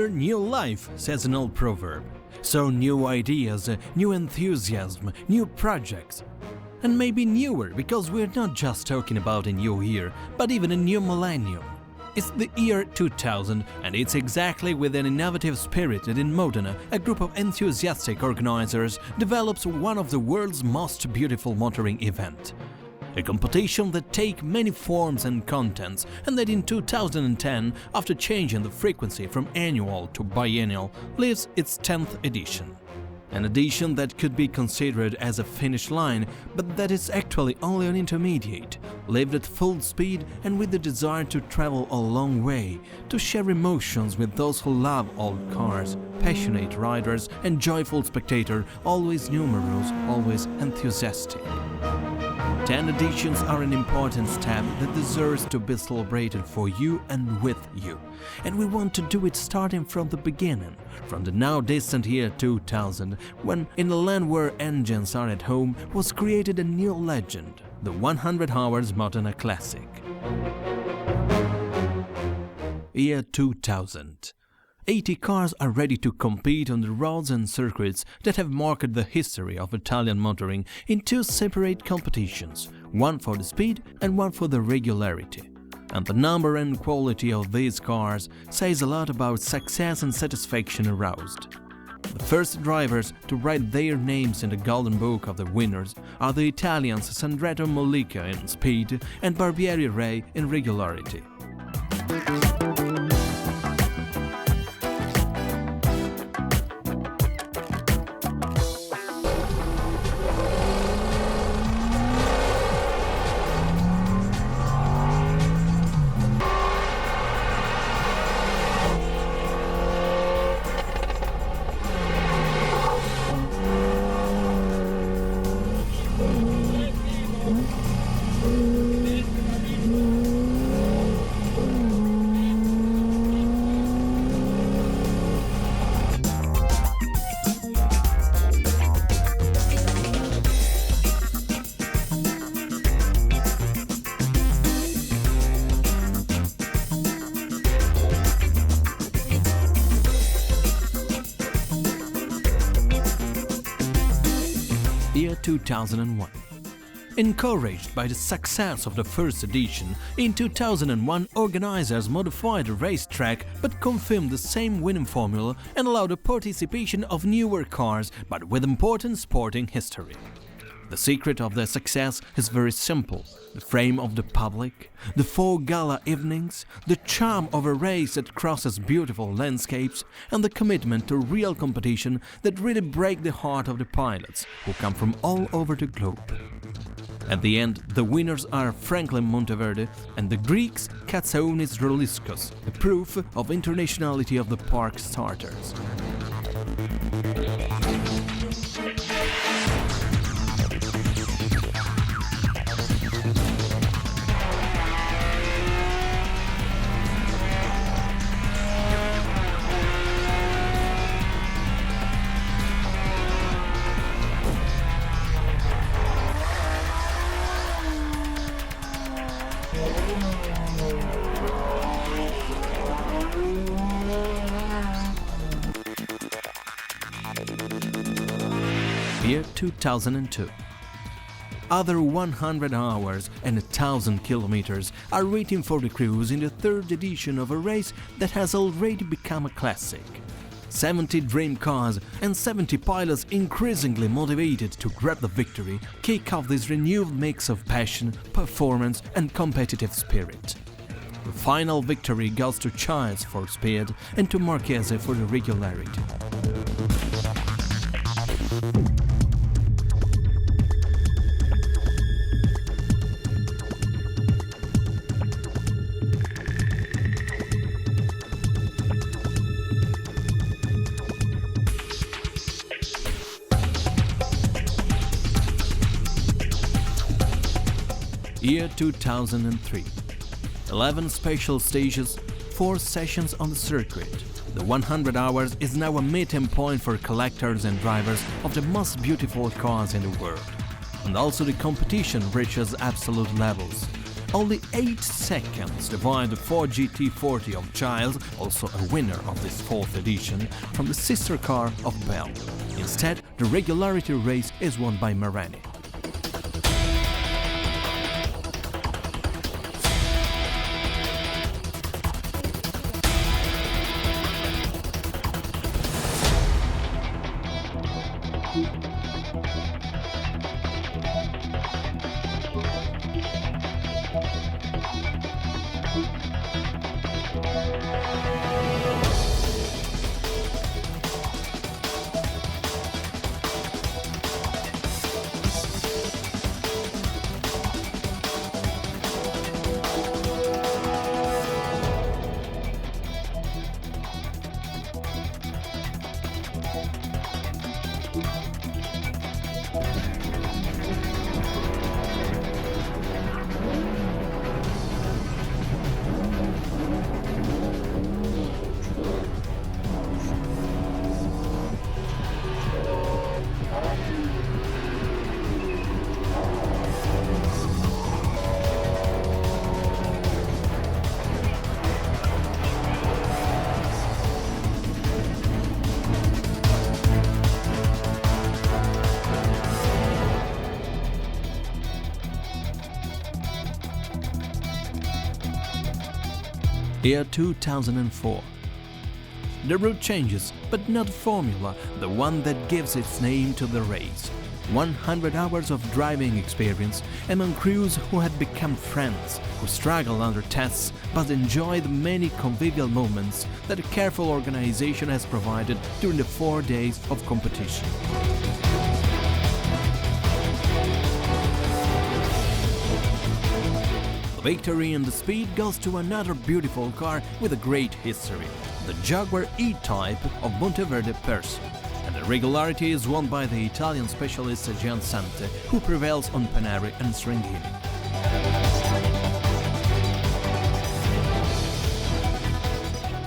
year, new life, says an old proverb. So new ideas, new enthusiasm, new projects. And maybe newer, because we're not just talking about a new year, but even a new millennium. It's the year 2000, and it's exactly with an innovative spirit that in Modena, a group of enthusiastic organizers develops one of the world's most beautiful motoring events. A competition that takes many forms and contents, and that in 2010, after changing the frequency from annual to biennial, lives its 10th edition. An edition that could be considered as a finish line, but that is actually only an intermediate, lived at full speed and with the desire to travel a long way, to share emotions with those who love old cars, passionate riders and joyful spectators, always numerous, always enthusiastic. 10 editions are an important step that deserves to be celebrated for you and with you. And we want to do it starting from the beginning, from the now distant year 2000, when in a land where engines are at home was created a new legend, the 100 Hours Modena Classic. Year 2000. 80 cars are ready to compete on the roads and circuits that have marked the history of Italian motoring in two separate competitions, one for the speed and one for the regularity. And the number and quality of these cars says a lot about success and satisfaction aroused. The first drivers to write their names in the Golden Book of the winners are the Italians Sandretto Mollica in speed and Barbieri Ray in regularity. Year 2001. Encouraged by the success of the first edition, in 2001 organizers modified the racetrack but confirmed the same winning formula and allowed the participation of newer cars but with important sporting history. The secret of their success is very simple: the frame of the public, the 4 gala evenings, the charm of a race that crosses beautiful landscapes, and the commitment to real competition that really break the heart of the pilots, who come from all over the globe. At the end, the winners are Franklin Monteverde and the Greeks Katsaonis Roliskos, a proof of internationality of the park starters. Year 2002. Other 100 hours and 1,000 kilometers are waiting for the crews in the third edition of a race that has already become a classic. 70 dream cars and 70 pilots increasingly motivated to grab the victory kick off this renewed mix of passion, performance and competitive spirit. The final victory goes to Childs for speed and to Marchese for the regularity. Year 2003. 11 special stages, 4 sessions on the circuit. The 100 hours is now a meeting point for collectors and drivers of the most beautiful cars in the world. And also the competition reaches absolute levels. Only 8 seconds divide the Ford GT40 of Giles, also a winner of this 4th edition, from the sister car of Bell. Instead, the regularity race is won by Marani. Year 2004. The route changes, but not the formula, the one that gives its name to the race. 100 hours of driving experience among crews who had become friends, who struggle under tests but enjoy the many convivial moments that a careful organization has provided during the 4 days of competition. The victory in the speed goes to another beautiful car with a great history, the Jaguar E-Type of Monteverde Perso. And the regularity is won by the Italian specialist Modena Cento, who prevails on Panari and Sringini.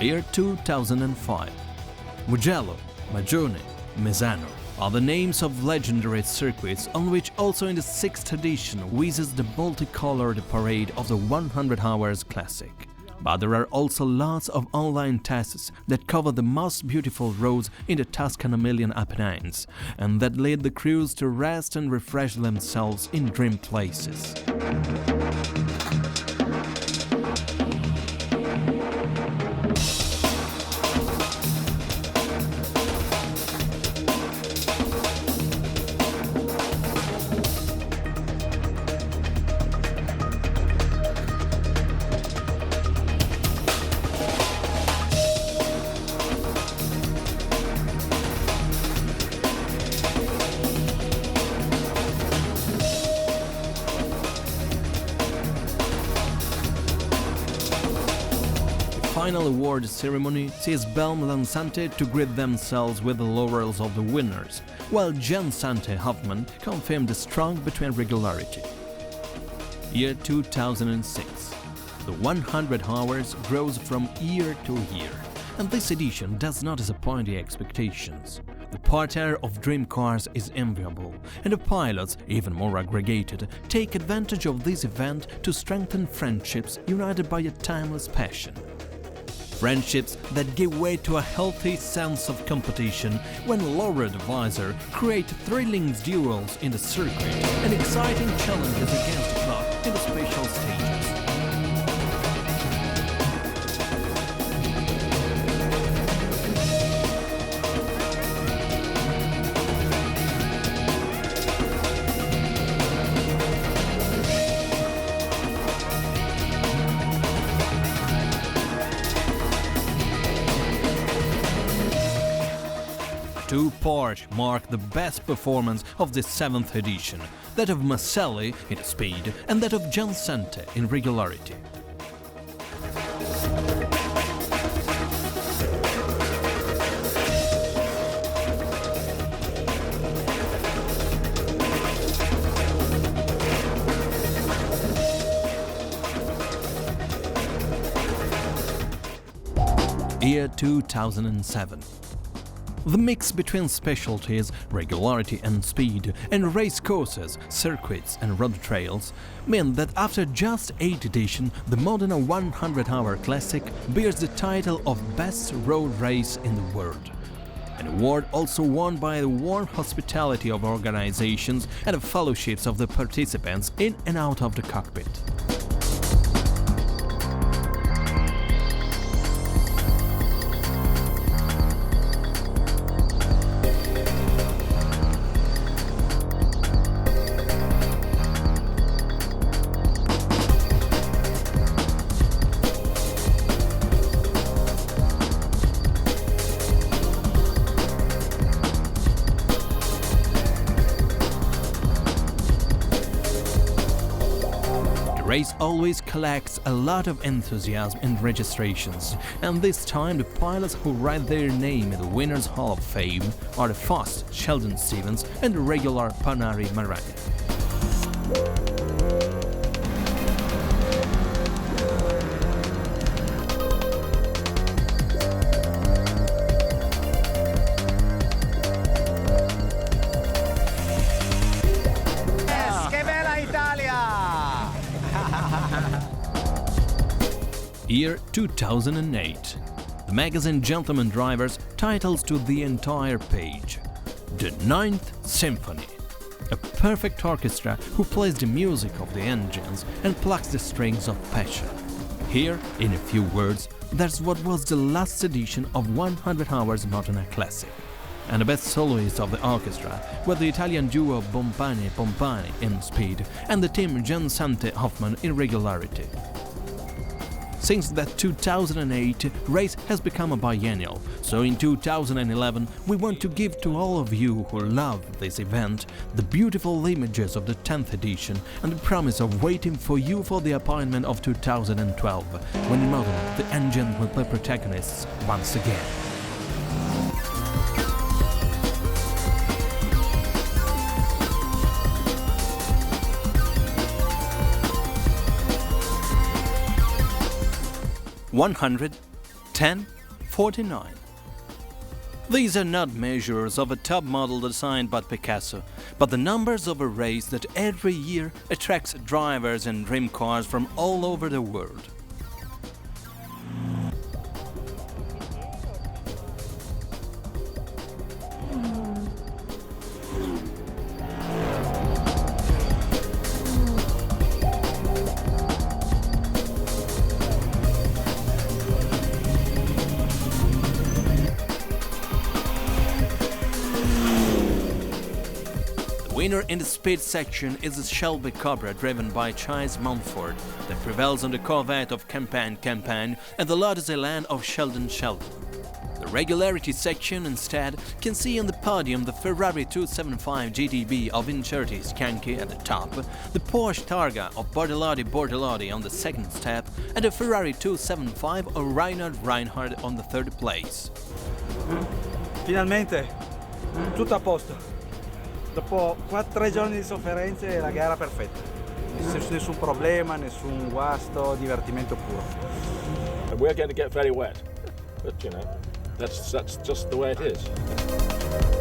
Year 2005. Mugello, Magione, Misano are the names of legendary circuits on which also in the 6th edition whizzes the multicolored parade of the 100 Hours Classic. But there are also lots of online tests that cover the most beautiful roads in the Tuscan-Emilian Apennines and that lead the crews to rest and refresh themselves in dream places. The final award ceremony sees Bell and Sante to greet themselves with the laurels of the winners, while Jan Sante Hoffman confirmed the strong between regularity. Year 2006. The 100 hours grows from year to year, and this edition does not disappoint the expectations. The parterre of dream cars is enviable, and the pilots, even more aggregated, take advantage of this event to strengthen friendships united by a timeless passion. Friendships that give way to a healthy sense of competition when lowered visor create thrilling duels in the circuit and exciting challenges against the clock in the special stages. Two Porsche mark the best performance of the 7th edition, that of Maselli in speed and that of Jan Sante in regularity. Year 2007. The mix between specialties, regularity and speed, and race courses, circuits and road trails meant that after just 8 editions, the Modena 100-hour Classic bears the title of Best Road Race in the World. An award also won by the warm hospitality of organizations and the fellowships of the participants in and out of the cockpit. The race always collects a lot of enthusiasm and registrations, and this time the pilots who write their name in the Winners' Hall of Fame are the fast Sheldon Stevens and the regular Panari Marani. Year 2008. The magazine Gentleman Drivers titles to the entire page: The Ninth Symphony. A perfect orchestra who plays the music of the engines and plucks the strings of passion. Here, in a few words, that's what was the last edition of 100 Hours Modena Classic. And the best soloists of the orchestra were the Italian duo Bompani in speed and the team Cento Hoffman in regularity. Since that 2008 race has become a biennial, so in 2011 we want to give to all of you who love this event the beautiful images of the 10th edition and the promise of waiting for you for the appointment of 2012, when in Modena the engine will play protagonists once again. (100, 10, 49). These are not measures of a top model designed by Picasso, but the numbers of a race that every year attracts drivers and dream cars from all over the world. The winner in the speed section is the Shelby Cobra driven by Chase Mumford that prevails on the Corvette of Campagne and the Lotus Elan of Sheldon. The regularity section instead can see on the podium the Ferrari 275 GTB of Incerti Scanchi at the top, the Porsche Targa of Bordelotti on the second step, and the Ferrari 275 of Reinhard on the third place. Finalmente, tutto a posto. Dopo 3 giorni di sofferenze la gara perfetta. Nessun problema, nessun guasto, divertimento puro. We're going to get very wet, but you know, that's just the way it is.